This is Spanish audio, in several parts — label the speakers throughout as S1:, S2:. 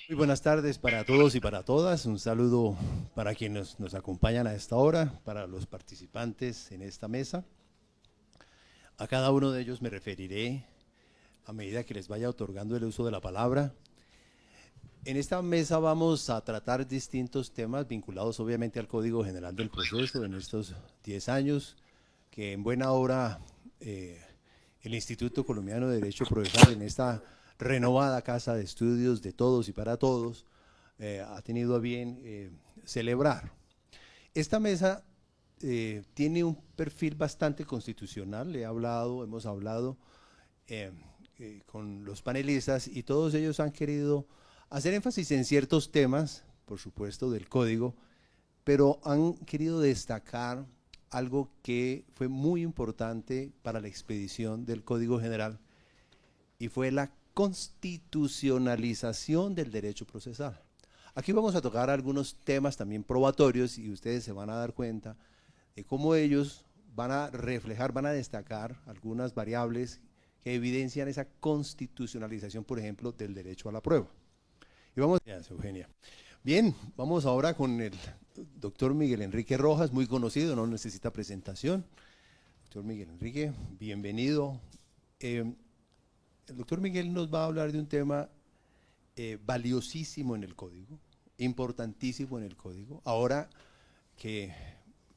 S1: Muy buenas tardes para todos y para todas. Un saludo para quienes nos acompañan a esta hora, para los participantes en esta mesa. A cada uno de ellos me referiré a medida que les vaya otorgando el uso de la palabra. En esta mesa vamos a tratar distintos temas vinculados obviamente al Código General del Proceso en estos 10 años, que en buena hora el Instituto Colombiano de Derecho Procesal en esta renovada casa de estudios de todos y para todos, ha tenido a bien celebrar. Esta mesa tiene un perfil bastante constitucional, hemos hablado con los panelistas y todos ellos han querido hacer énfasis en ciertos temas, por supuesto, del código, pero han querido destacar algo que fue muy importante para la expedición del Código General y fue la constitucionalización del derecho procesal. Aquí vamos a tocar algunos temas también probatorios y ustedes se van a dar cuenta de cómo ellos van a reflejar, van a destacar algunas variables que evidencian esa constitucionalización, por ejemplo, del derecho a la prueba. Y vamos, gracias, Eugenia. Bien, vamos ahora con el doctor Miguel Enrique Rojas, muy conocido, no necesita presentación. Doctor Miguel Enrique, bienvenido. El doctor Miguel nos va a hablar de un tema valiosísimo en el código, importantísimo en el código. Ahora que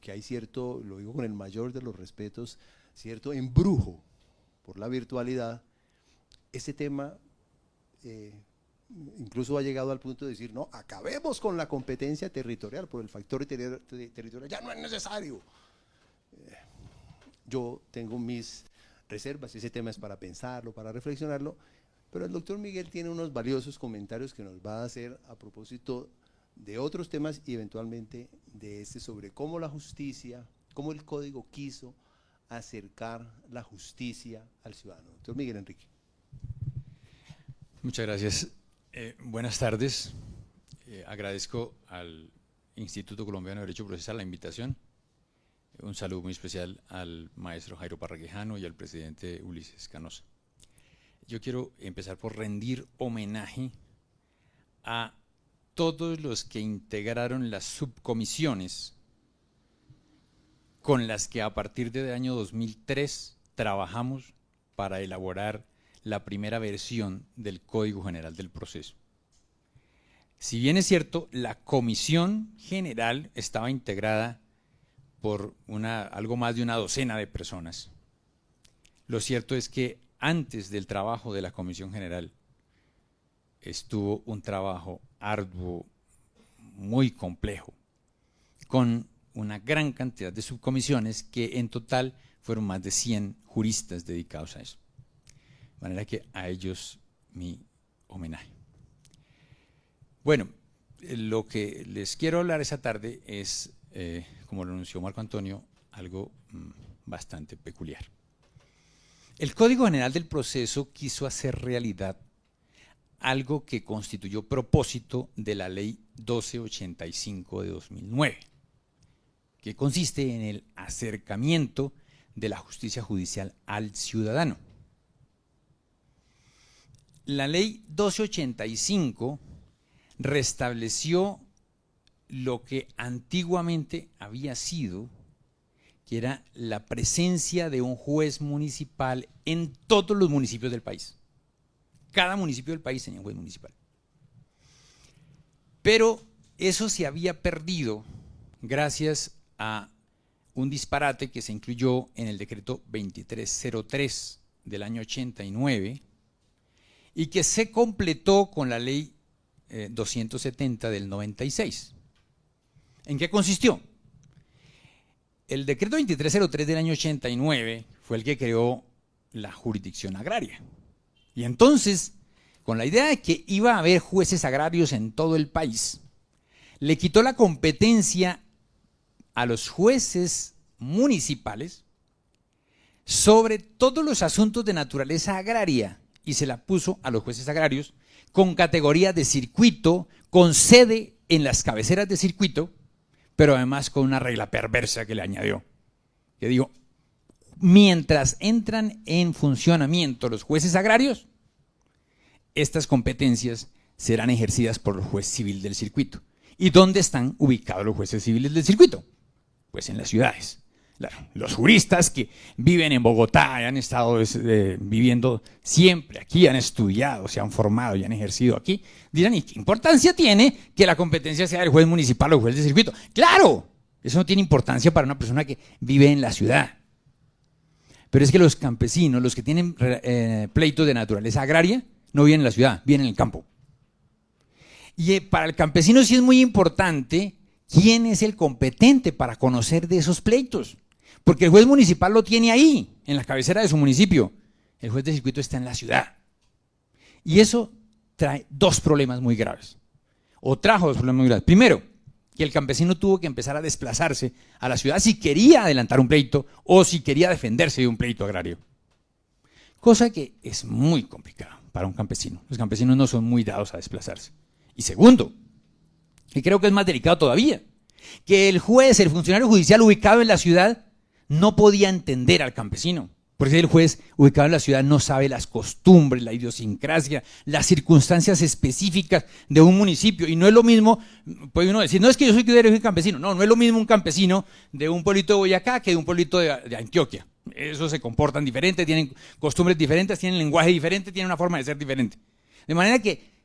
S1: hay cierto, lo digo con el mayor de los respetos, cierto embrujo por la virtualidad, ese tema incluso ha llegado al punto de decir, no, acabemos con la competencia territorial por el factor territorial, ya no es necesario. Yo tengo mis reservas, ese tema es para pensarlo, para reflexionarlo, pero el doctor Miguel tiene unos valiosos comentarios que nos va a hacer a propósito de otros temas y eventualmente de este sobre cómo la justicia, cómo el código quiso acercar la justicia al ciudadano. Doctor Miguel Enrique.
S2: Muchas gracias. Buenas tardes. Agradezco al Instituto Colombiano de Derecho Procesal la invitación. Un saludo muy especial al maestro Jairo Parraguejano y al presidente Ulises Canosa. Yo quiero empezar por rendir homenaje a todos los que integraron las subcomisiones con las que a partir del año 2003 trabajamos para elaborar la primera versión del Código General del Proceso. Si bien es cierto, la Comisión General estaba integrada por algo más de una docena de personas, lo cierto es que antes del trabajo de la Comisión General estuvo un trabajo arduo, muy complejo, con una gran cantidad de subcomisiones que en total fueron más de 100 juristas dedicados a eso. De manera que a ellos mi homenaje. Bueno, lo que les quiero hablar esa tarde es, como lo anunció Marco Antonio, algo bastante peculiar. El Código General del Proceso quiso hacer realidad algo que constituyó propósito de la Ley 1285 de 2009, que consiste en el acercamiento de la justicia judicial al ciudadano. La Ley 1285 restableció lo que antiguamente había sido, que era la presencia de un juez municipal en todos los municipios del país. Cada municipio del país tenía un juez municipal. Pero eso se había perdido gracias a un disparate que se incluyó en el decreto 2303 del año 89 y que se completó con la ley 270 del 96. ¿En qué consistió? El decreto 2303 del año 89 fue el que creó la jurisdicción agraria. Y entonces, con la idea de que iba a haber jueces agrarios en todo el país, le quitó la competencia a los jueces municipales sobre todos los asuntos de naturaleza agraria y se la puso a los jueces agrarios con categoría de circuito, con sede en las cabeceras de circuito, pero además con una regla perversa que le añadió, que dijo, mientras entran en funcionamiento los jueces agrarios, estas competencias serán ejercidas por el juez civil del circuito. ¿Y dónde están ubicados los jueces civiles del circuito? Pues en las ciudades. Claro, los juristas que viven en Bogotá y han estado viviendo siempre aquí, han estudiado, se han formado y han ejercido aquí, dirán, ¿y qué importancia tiene que la competencia sea del juez municipal o del juez de circuito? ¡Claro! Eso no tiene importancia para una persona que vive en la ciudad. Pero es que los campesinos, los que tienen pleitos de naturaleza agraria, no viven en la ciudad, viven en el campo. Y para el campesino sí es muy importante quién es el competente para conocer de esos pleitos. Porque el juez municipal lo tiene ahí, en la cabecera de su municipio. El juez de circuito está en la ciudad. Y eso trae dos problemas muy graves. O trajo dos problemas muy graves. Primero, que el campesino tuvo que empezar a desplazarse a la ciudad si quería adelantar un pleito o si quería defenderse de un pleito agrario. Cosa que es muy complicada para un campesino. Los campesinos no son muy dados a desplazarse. Y segundo, y creo que es más delicado todavía, que el juez, el funcionario judicial ubicado en la ciudad, no podía entender al campesino. Porque el juez ubicado en la ciudad no sabe las costumbres, la idiosincrasia, las circunstancias específicas de un municipio. Y no es lo mismo, puede uno decir, no es que yo soy campesino. No, no es lo mismo un campesino de un pueblito de Boyacá que de un pueblito de Antioquia. Esos se comportan diferentes, tienen costumbres diferentes, tienen lenguaje diferente, tienen una forma de ser diferente. De manera que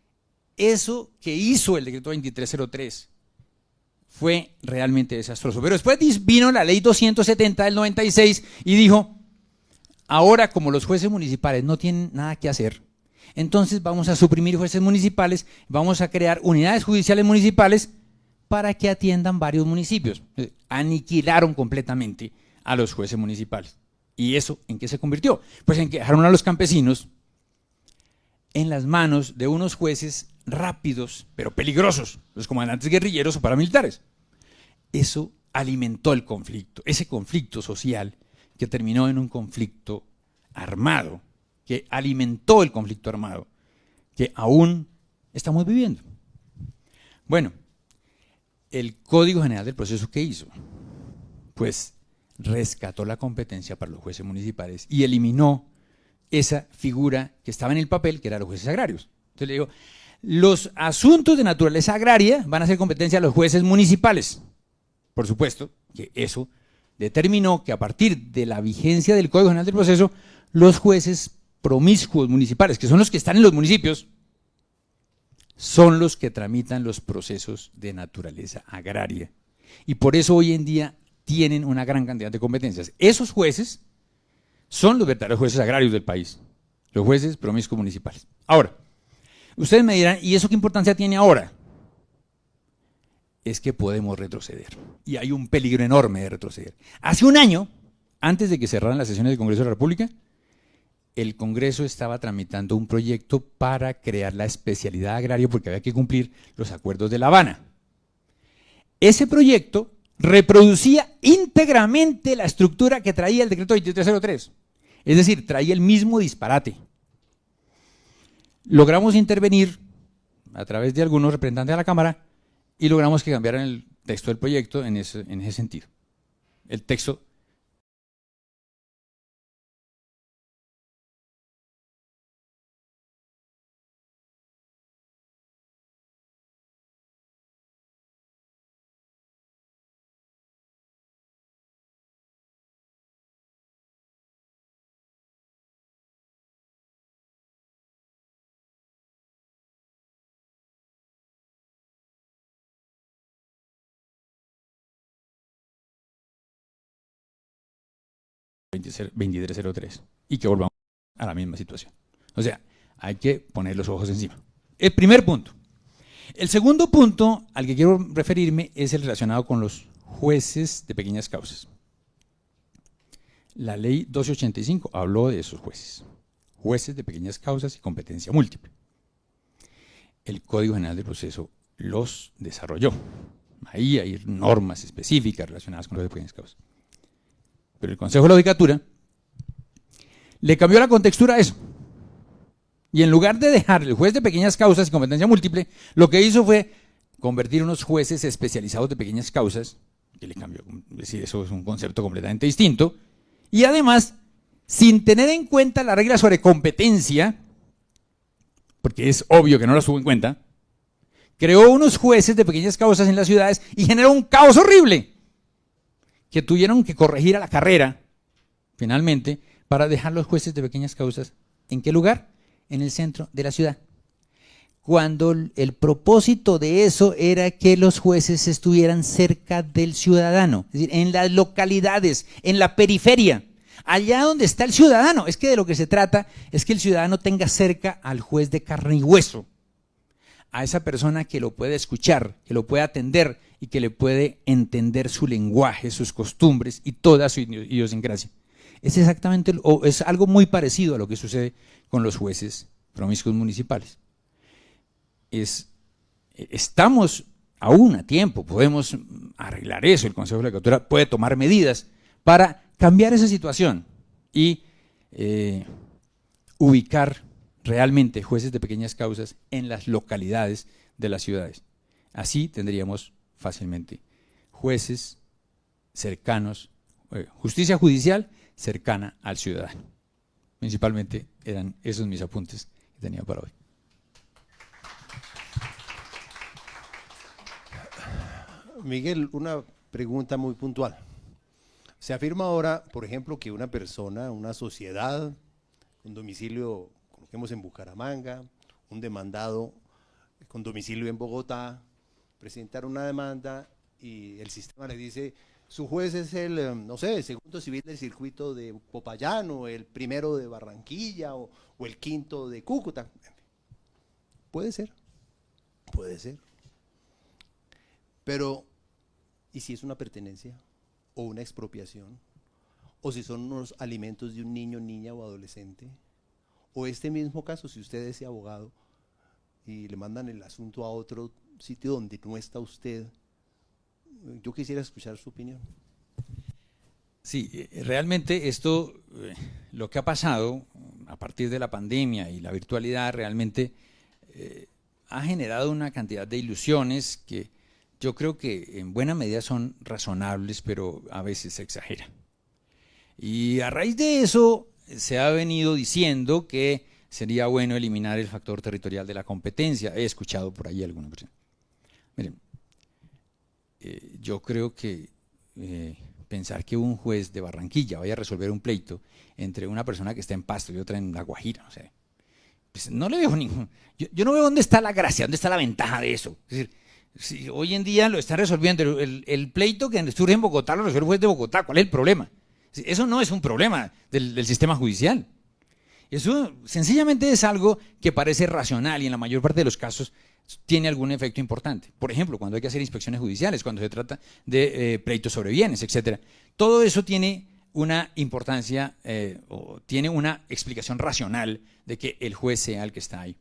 S2: eso que hizo el decreto 2303 fue realmente desastroso. Pero después vino la ley 270 del 96 y dijo, ahora como los jueces municipales no tienen nada que hacer, entonces vamos a suprimir jueces municipales, vamos a crear unidades judiciales municipales para que atiendan varios municipios. Aniquilaron completamente a los jueces municipales. ¿Y eso en qué se convirtió? Pues en que dejaron a los campesinos en las manos de unos jueces rápidos, pero peligrosos, los comandantes guerrilleros o paramilitares. Eso alimentó el conflicto, ese conflicto social que terminó en un conflicto armado, que alimentó el conflicto armado, que aún estamos viviendo. Bueno, el Código General del Proceso, ¿qué hizo? Pues rescató la competencia para los jueces municipales y eliminó esa figura que estaba en el papel, que eran los jueces agrarios. Entonces le digo, los asuntos de naturaleza agraria van a ser competencia de los jueces municipales. Por supuesto que eso determinó que a partir de la vigencia del Código General del Proceso, los jueces promiscuos municipales, que son los que están en los municipios, son los que tramitan los procesos de naturaleza agraria. Y por eso hoy en día tienen una gran cantidad de competencias. Esos jueces son los verdaderos jueces agrarios del país, los jueces promiscuos municipales. Ahora, ustedes me dirán, ¿y eso qué importancia tiene ahora? Es que podemos retroceder. Y hay un peligro enorme de retroceder. Hace un año, antes de que cerraran las sesiones del Congreso de la República, el Congreso estaba tramitando un proyecto para crear la especialidad agraria porque había que cumplir los acuerdos de La Habana. Ese proyecto reproducía íntegramente la estructura que traía el decreto 2303. Es decir, traía el mismo disparate. Logramos intervenir a través de algunos representantes de la Cámara y logramos que cambiaran el texto del proyecto en ese sentido. El texto decreto 2303 y que volvamos a la misma situación. O sea, hay que poner los ojos encima. El primer punto. El segundo punto al que quiero referirme es el relacionado con los jueces de pequeñas causas. La ley 1285 habló de esos jueces. Jueces de pequeñas causas y competencia múltiple. El Código General del Proceso los desarrolló. Ahí hay normas específicas relacionadas con los de pequeñas causas. Pero el Consejo de la Judicatura le cambió la contextura a eso. Y en lugar de dejar el juez de pequeñas causas y competencia múltiple, lo que hizo fue convertir unos jueces especializados de pequeñas causas, que le cambió, es decir, eso es un concepto completamente distinto, y además, sin tener en cuenta la regla sobre competencia, porque es obvio que no la tuvo en cuenta, creó unos jueces de pequeñas causas en las ciudades y generó un caos horrible que tuvieron que corregir a la carrera, finalmente, para dejar los jueces de pequeñas causas. ¿En qué lugar? En el centro de la ciudad. Cuando el propósito de eso era que los jueces estuvieran cerca del ciudadano, es decir, en las localidades, en la periferia, allá donde está el ciudadano. Es que de lo que se trata es que el ciudadano tenga cerca al juez de carne y hueso, a esa persona que lo puede escuchar, que lo puede atender y que le puede entender su lenguaje, sus costumbres y toda su idiosincrasia. Es exactamente, o es algo muy parecido a lo que sucede con los jueces promiscuos municipales. Estamos aún a tiempo, podemos arreglar eso, el Consejo de la Judicatura puede tomar medidas para cambiar esa situación y ubicar realmente jueces de pequeñas causas en las localidades de las ciudades. Así tendríamos fácilmente jueces cercanos, justicia judicial cercana al ciudadano. Principalmente eran esos mis apuntes que tenía para hoy.
S1: Miguel, una pregunta muy puntual. Se afirma ahora, por ejemplo, que una persona, una sociedad, un domicilio, coloquemos en Bucaramanga, un demandado con domicilio en Bogotá, presentar una demanda y el sistema le dice, su juez es el, no sé, el segundo civil del circuito de Popayán, o el primero de Barranquilla, o el quinto de Cúcuta. Puede ser, puede ser. Pero, ¿y si es una pertenencia o una expropiación? ¿O si son unos alimentos de un niño, niña o adolescente? O este mismo caso, si usted es abogado y le mandan el asunto a otro sitio donde no está usted, yo quisiera escuchar su opinión.
S2: Sí, realmente esto, lo que ha pasado a partir de la pandemia y la virtualidad realmente ha generado una cantidad de ilusiones que yo creo que en buena medida son razonables, pero a veces se exageran. Y a raíz de eso se ha venido diciendo que sería bueno eliminar el factor territorial de la competencia. He escuchado por ahí alguna persona. Miren, yo creo que pensar que un juez de Barranquilla vaya a resolver un pleito entre una persona que está en Pasto y otra en La Guajira, o sea, pues no le veo ningún... Yo no veo dónde está la gracia, dónde está la ventaja de eso. Es decir, si hoy en día lo está resolviendo, el pleito que surge en Bogotá lo resuelve el juez de Bogotá, ¿cuál es el problema? Eso no es un problema del sistema judicial. Eso sencillamente es algo que parece racional y en la mayor parte de los casos tiene algún efecto importante. Por ejemplo, cuando hay que hacer inspecciones judiciales, cuando se trata de pleitos sobre bienes, etc. Todo eso tiene una importancia o tiene una explicación racional de que el juez sea el que está ahí.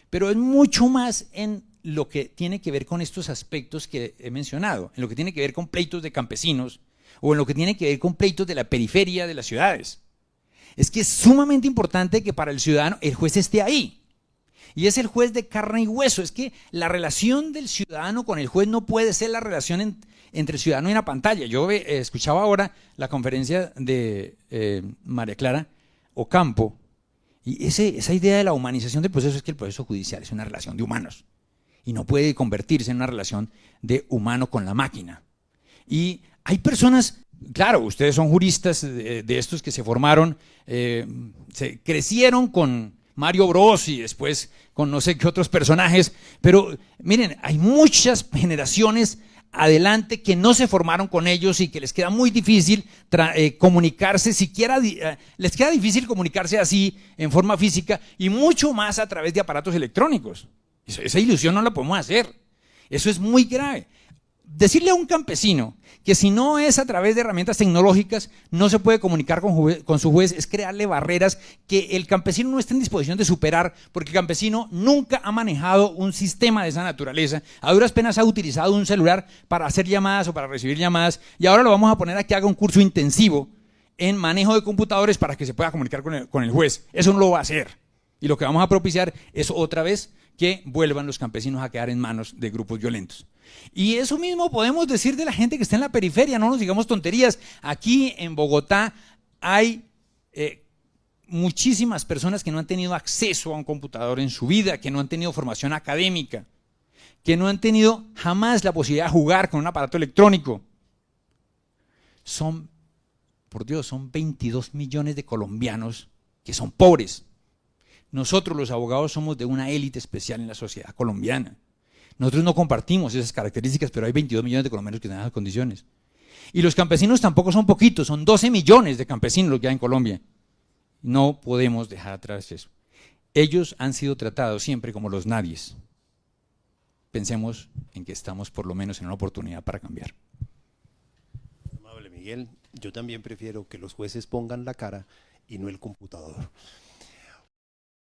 S2: Pero es mucho más en lo que tiene que ver con estos aspectos que he mencionado, en lo que tiene que ver con pleitos de campesinos o en lo que tiene que ver con pleitos de la periferia de las ciudades. Es que es sumamente importante que para el ciudadano el juez esté ahí. Y es el juez de carne y hueso. Es que la relación del ciudadano con el juez no puede ser la relación entre el ciudadano y una pantalla. Yo escuchaba ahora la conferencia de María Clara Ocampo, y esa idea de la humanización del proceso es que el proceso judicial es una relación de humanos y no puede convertirse en una relación de humano con la máquina. Y hay personas, claro, ustedes son juristas de estos que se formaron, se crecieron con Mario Bros y después con no sé qué otros personajes, pero miren, hay muchas generaciones adelante que no se formaron con ellos y que les queda muy difícil comunicarse, siquiera les queda difícil comunicarse así en forma física y mucho más a través de aparatos electrónicos. Esa ilusión no la podemos hacer. Eso es muy grave. Decirle a un campesino que si no es a través de herramientas tecnológicas no se puede comunicar con su juez es crearle barreras que el campesino no está en disposición de superar, porque el campesino nunca ha manejado un sistema de esa naturaleza, a duras penas ha utilizado un celular para hacer llamadas o para recibir llamadas, y ahora lo vamos a poner a que haga un curso intensivo en manejo de computadores para que se pueda comunicar con el juez. Eso no lo va a hacer, y lo que vamos a propiciar es otra vez que vuelvan los campesinos a quedar en manos de grupos violentos. Y eso mismo podemos decir de la gente que está en la periferia, no nos digamos tonterías. Aquí en Bogotá hay muchísimas personas que no han tenido acceso a un computador en su vida, que no han tenido formación académica, que no han tenido jamás la posibilidad de jugar con un aparato electrónico. Son, por Dios, son 22 millones de colombianos que son pobres. Nosotros los abogados somos de una élite especial en la sociedad colombiana. Nosotros no compartimos esas características, pero hay 22 millones de colombianos que tienen esas condiciones. Y los campesinos tampoco son poquitos, son 12 millones de campesinos los que hay en Colombia. No podemos dejar atrás eso. Ellos han sido tratados siempre como los nadies. Pensemos en que estamos por lo menos en una oportunidad para cambiar.
S1: Amable Miguel, yo también prefiero que los jueces pongan la cara y no el computador.